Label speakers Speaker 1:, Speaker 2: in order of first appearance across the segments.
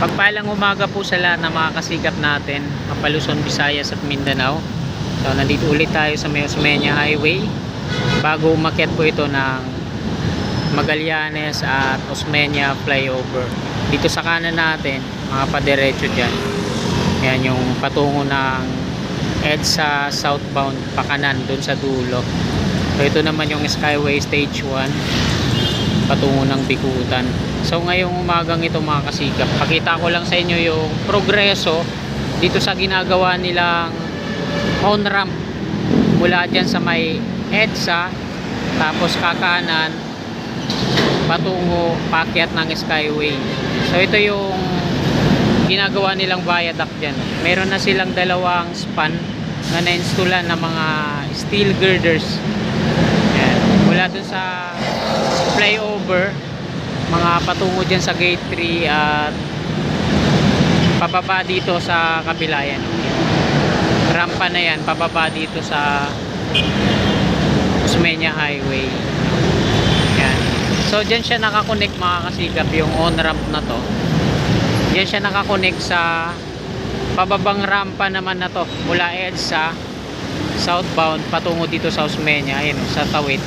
Speaker 1: Pagpalang umaga po sa lahat ng mga kasikap natin, Luzon, Visayas at Mindanao. So nandito ulit tayo sa may Osmeña Highway bago umakyat po ito ng Magallanes at Osmeña flyover. Dito sa kanan natin, mga padiretso dyan, yan yung patungo ng EDSA southbound pakanan dun sa dulo. So ito naman yung Skyway Stage 1 patungo ng Bikutan. So ngayong umagang ito mga kasikap, pakita ko lang sa inyo yung progreso dito sa ginagawa nilang on-ramp mula dyan sa may EDSA, tapos kakanan patungo pakyat ng Skyway. So ito yung ginagawa nilang viaduct dyan. Meron na silang dalawang span na na-installan ng mga steel girders. Yan. Mula dun sa flyover mga patungo dyan sa gate 3 at pababa dito sa kabila, yan rampa na yan, pababa dito sa Osmeña Highway. Yan. So dyan siya nakakonect mga kasigap, yung on ramp na to. Dyan siya nakakonect sa pababang rampa naman na to mula EDSA southbound patungo dito sa Osmeña, ayun, sa Tawid.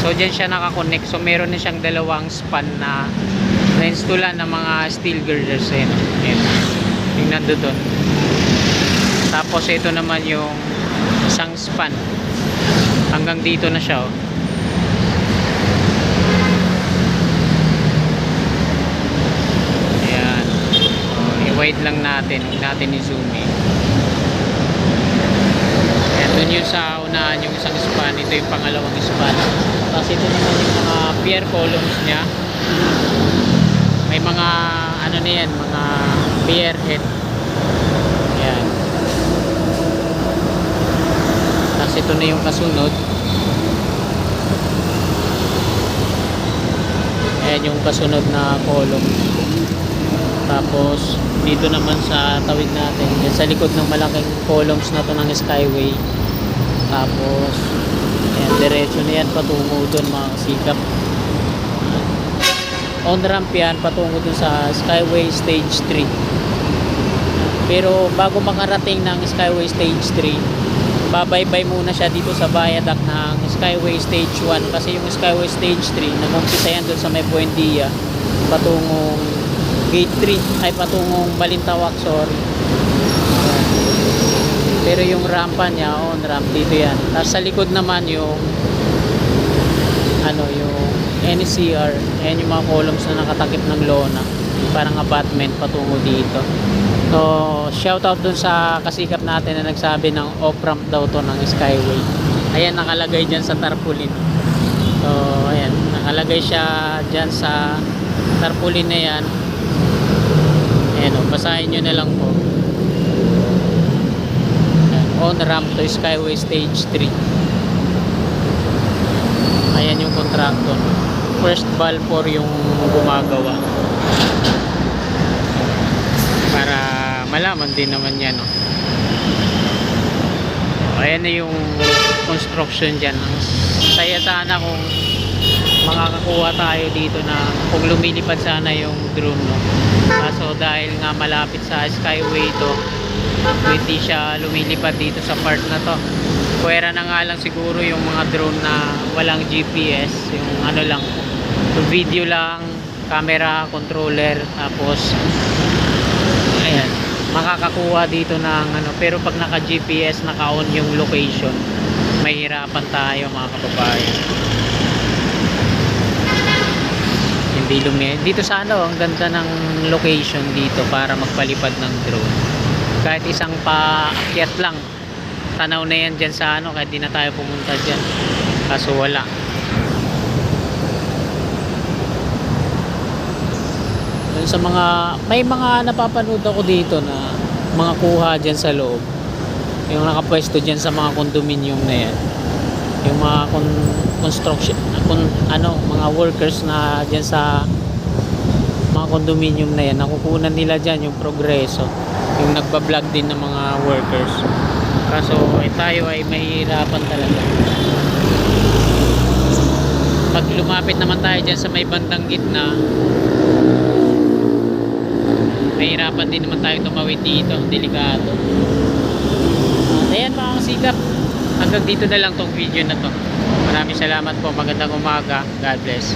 Speaker 1: So dyan siya nakakonect. So meron na siyang dalawang span na na-installan ng mga steel girders. Ayan. Yung nando doon. Tapos ito naman yung isang span. Hanggang dito na siya. Oh. Ayan. I-wide lang natin. Huwag natin i-zoom in. Ayan. Doon yung sa unahan yung isang span. Ito yung pangalawang span. Tapos ito naman yung mga pier columns nya. May mga ano na yan, mga pier head. Ayan. Tapos ito na yung kasunod. Ayan yung kasunod na column. Tapos dito naman sa tawid natin, yan sa likod ng malaking columns na to ng Skyway. Tapos ayan, diretso na yan patungo doon mga kasikap. On ramp yan patungo doon sa Skyway Stage 3. Pero bago makarating ng Skyway Stage 3, babaybay muna siya dito sa viaduct ng Skyway Stage 1. Kasi yung Skyway Stage 3 namumpisa yan doon sa may Buendia patungong Gate 3 ay patungong Balintawak, sorry. Pero yung rampa niya, on ramp dito yan. Tapos sa likod naman yung ano, yung NCR. Ayan yung mga columns na nakatakip ng lona, parang apartment patungo dito. So shoutout dun sa kasikap natin na nagsabi ng off ramp daw to ng Skyway. Ayan, nakalagay dyan sa tarpaulin. So ayan, nakalagay siya dyan sa tarpaulin na yan. Ayan o, basahin nyo na lang po. On ramp to Skyway Stage 3. Ayan yung contractor. First Balfour yung gumagawa. Para malaman din naman yan. No? Ayan na yung construction dyan. Saya sana kung makakakuha tayo dito na kung lumilipad sana yung drone. No? Kaso dahil nga malapit sa Skyway to, hindi siya lumilipad dito sa part na to. Pwera na nga lang siguro yung mga drone na walang GPS, yung ano lang, video lang, camera, controller, tapos ayan, makakakuha dito ng ano. Pero pag naka GPS, naka-on yung location, mahirapan tayo mga kababayan. Hindi dito sa ano, ang ganda ng location dito para magpalipad ng drone. Kahit isang paakyat lang, tanaw na yan dyan sa ano, kahit di na tayo pumunta dyan. Kaso wala. Yun sa mga, may mga napapanood ako dito na mga kuha dyan sa loob. Yung nakapwesto dyan sa mga condominium na yan. Yung mga construction, mga workers na dyan sa mga condominium na yan, nakukunan nila dyan yung progreso. Yung nagbablog din ng mga workers. Kaso tayo ay mahirapan talaga. Pag lumapit naman tayo dyan sa may bandang gitna, mahirapan din naman tayo tumawid dito, delikado. At ayan mga kasigap, hanggang dito na lang tong video na to. Maraming salamat po, magandang umaga, God bless.